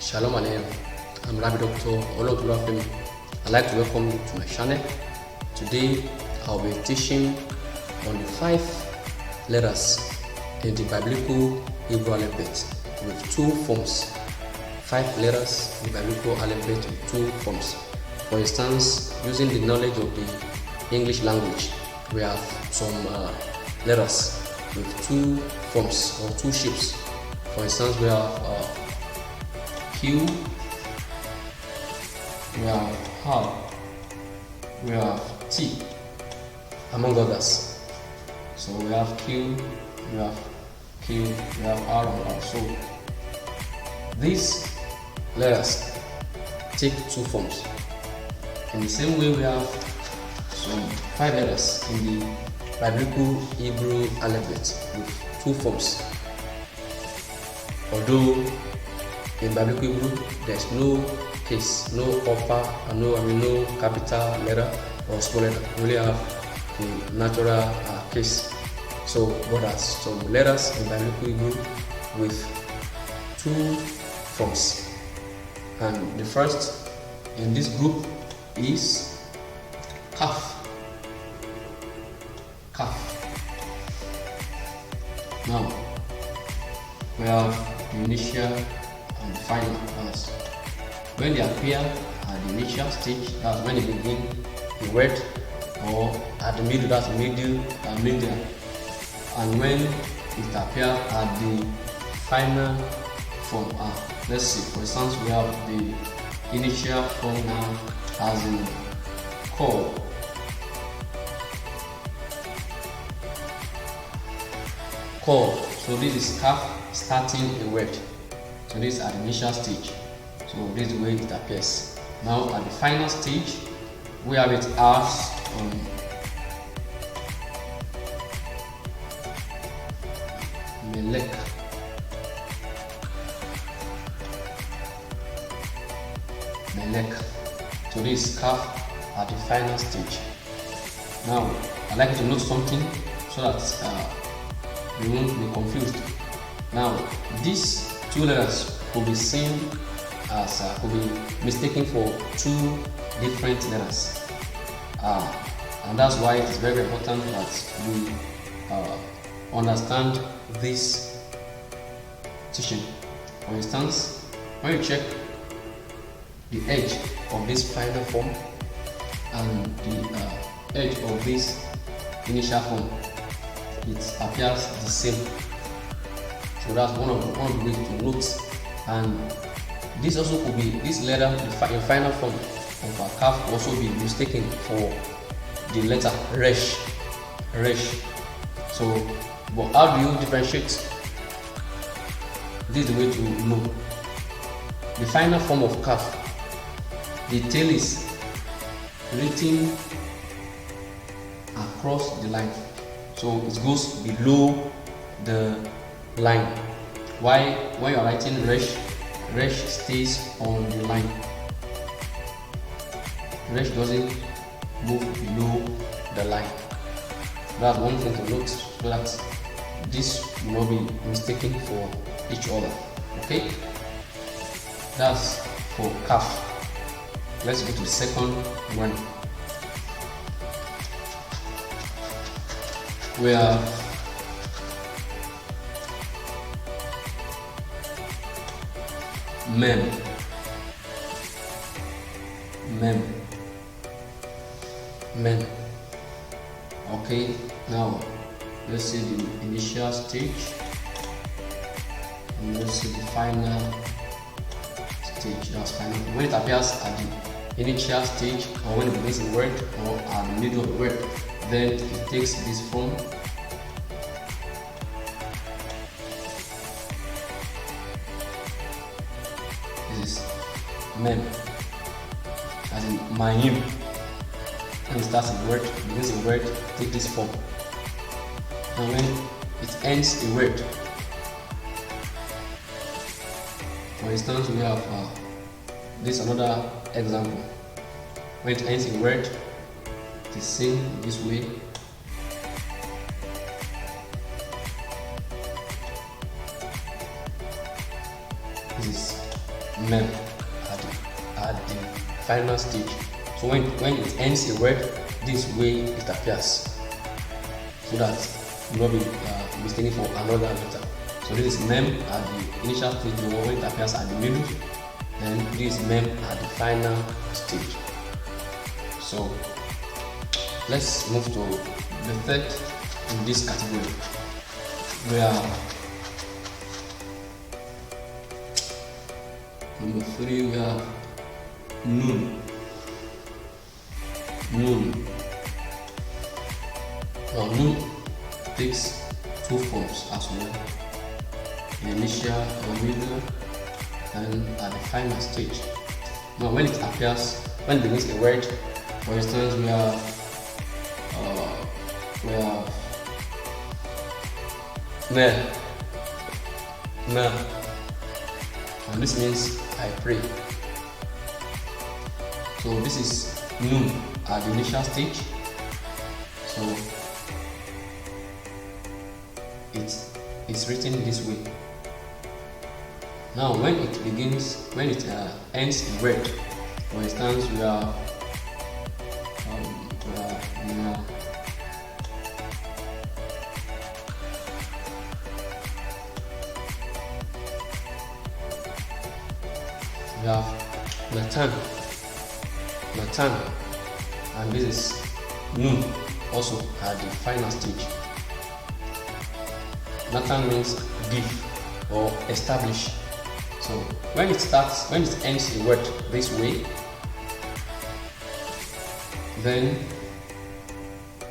Shalom Aleichem. I'm Rabbi Dr. Oluwafemi. I'd like to welcome you to my channel. Today I'll be teaching on the 5 letters in the biblical Hebrew alphabet with 2 forms. 5 letters in the biblical alphabet with 2 forms. For instance, using the knowledge of the English language, we have some letters with 2 forms or 2 shapes. For instance, we have Q, we have R, we have T, among others. So we have Q, we have R and R. So these letters take 2 forms. In the same way, we have some 5 letters in the biblical Hebrew alphabet with 2 forms. Although in biblical Hebrew there's no case, no upper and no capital letter or small letter. We only have the natural case. So what are some letters in biblical Hebrew with 2 forms? And the first in this group is Kaph. Now we have the initial and final as when they appear at the initial stage, that's when they begin the word, or at the middle, that's middle and medium, and when it appears at the final form. Let's see, for instance, we have the initial form now as in call. So this is Kaph starting a word. So this is at the initial stage. So this is the way it appears. Now at the final stage, we have it as Melek. So this is Kaph at the final stage. Now I'd like you to note something so that you won't be confused. Now these 2 letters could be seen as could be mistaken for 2 different letters, and that's why it's very important that we understand this teaching. For instance, when you check the edge of this final form and the edge of this initial form, it appears the same. So that's one of the ways to note. And this also could be, this letter in final form of Kaph also be mistaken for the letter Resh. So, but how do you differentiate? This is the way to know. The final form of Kaph, the tail is written across the line, so it goes below the line. Why? When you are writing Resh stays on the line. Resh doesn't move below the line. That's one thing to note, so that this will not be mistaken for each other. Okay, that's for Kaph. Let's go to the second one. We have Mem. Okay, now let's see the initial stage and let's see the final stage. That's final. When it appears at the initial stage, or when it begins a word, or at the middle of the word, then it takes this form. This is Mem, as in Mayim. When it starts a word, begins a word, take this form. And when it ends a word, for instance, we have this another example. When it ends a word, it is seen this way. This is mem at the final stage. So when it ends a word, this way it appears, so that you will not be mistaken for another letter. So this is mem at the initial stage, when it appears at the middle, then this is mem at the final stage. So let's move to the third in this category, where number 3 we have nun. Now nun takes two forms as well: the initial or middle, and at the final stage. Now when it appears, when it begins a word, for instance, we have me, and this means I pray. So this is nun at the initial stage. So it's written this way. Now when it ends a word, for instance, we are Natan, and this is nun also at the final stage. Natan means give or establish. So when it ends a word this way, then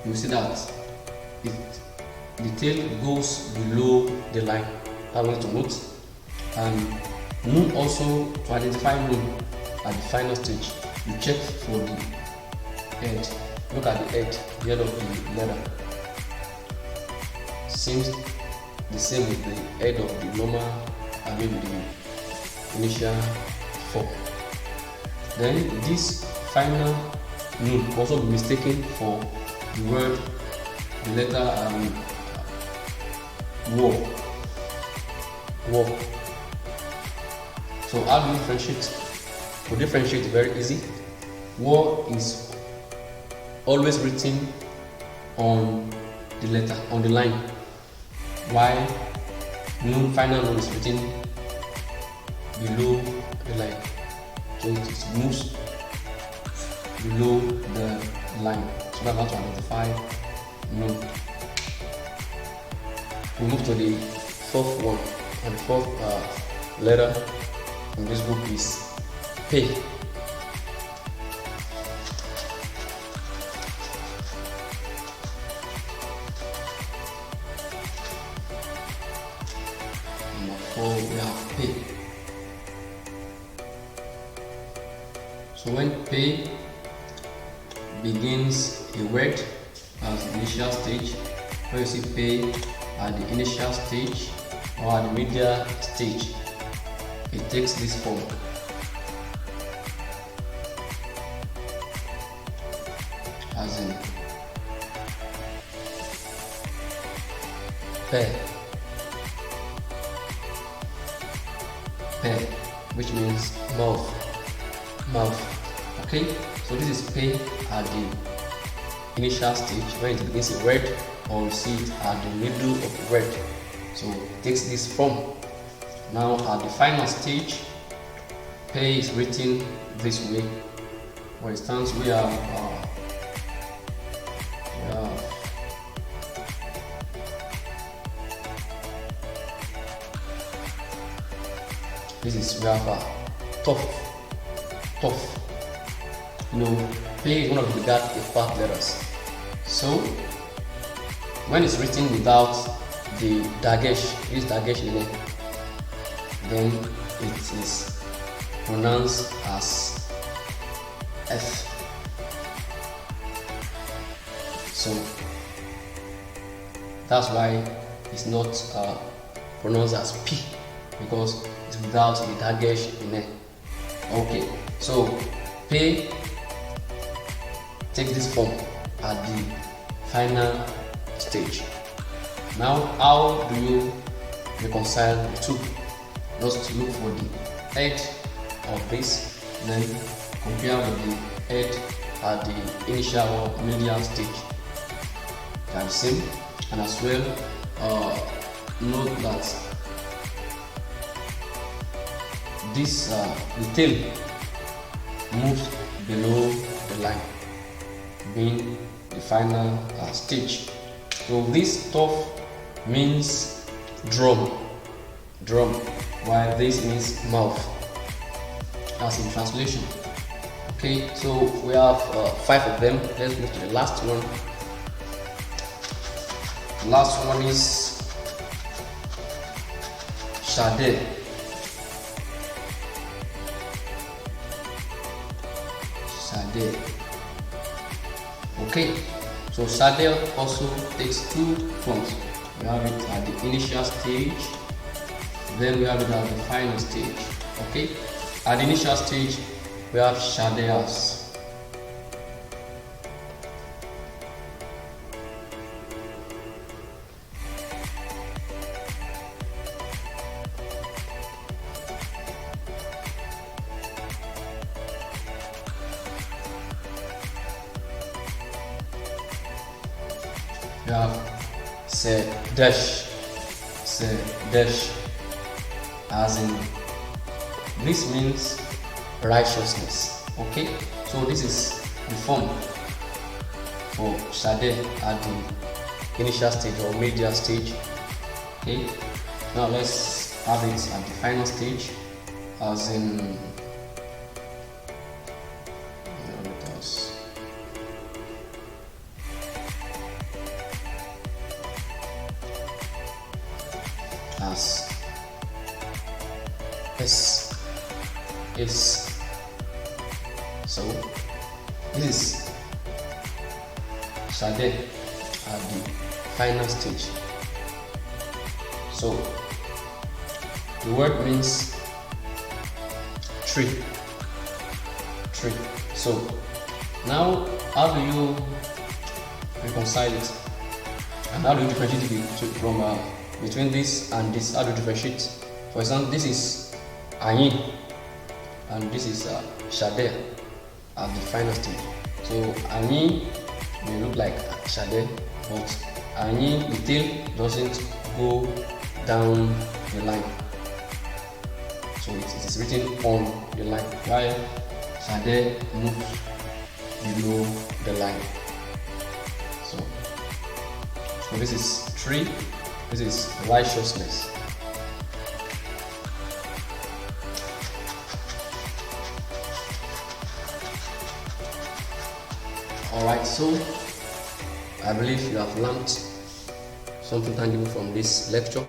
you see that the tail goes below the line. I want to note. And nun also, to identify nun at the final stage, you check for the head. Look at the head of the letter. Seems the same with the head of the normal, the initial form. Then this final nun also be mistaken for the word, the letter war. So how do you differentiate? To differentiate, very easy. War is always written on the letter, on the line, while nun, final nun, is written below the line. So it moves below the line. So that's how to identify nun. We move to the fourth one, and the fourth letter in this book is P. Number 4 we have P. So when P begins a word as the initial stage, when you see P at the initial stage or at the medial stage, it takes this form. As in pe, which means mouth. Okay, so this is pe at the initial stage when it begins a word, or you see it at the middle of the word. So it takes this form. Now at the final stage, pe is written this way. For instance, we have this is we have tough. Pe is one of the part letters. So when it's written without the dagesh, this dagesh in it, then it is pronounced as F. So that's why it's not pronounced as P, because it's without the dagesh in it. Okay, so P takes this form at the final stage. Now, how do you reconcile the two? Just look for the head of this, then compare with the head at the initial or medial stage. They are the same, and as well note that this the tail moves below the line, being the final stage. So this stuff means drum, while this means mouth, as in translation. Okay, so we have 5 of them. Let's move to the last one. The last one is Tsade. Tsade. Okay, so Tsade also takes 2 forms. We have it at the initial stage, then we have it at the final stage. Okay, at the initial stage we have Tsadeas. We have Tsade, as in this means righteousness. Okay, so this is the form for Tsade at the initial stage or medial stage. Okay, now let's have it at the final stage, as in as is. So this is Tsade at the final stage. So the word means tree. So now how do you reconcile it, and how do you differentiate it from between this and this? How do you differentiate? For example, this is Ayin and this is Tsade at the final stage. So Ayin may look like Tsade, but Ayin, the tail doesn't go down the line, so it is written on the line, while Tsade moves below the line. So this is tree, this is righteousness. Alright, so I believe you have learned something tangible from this lecture.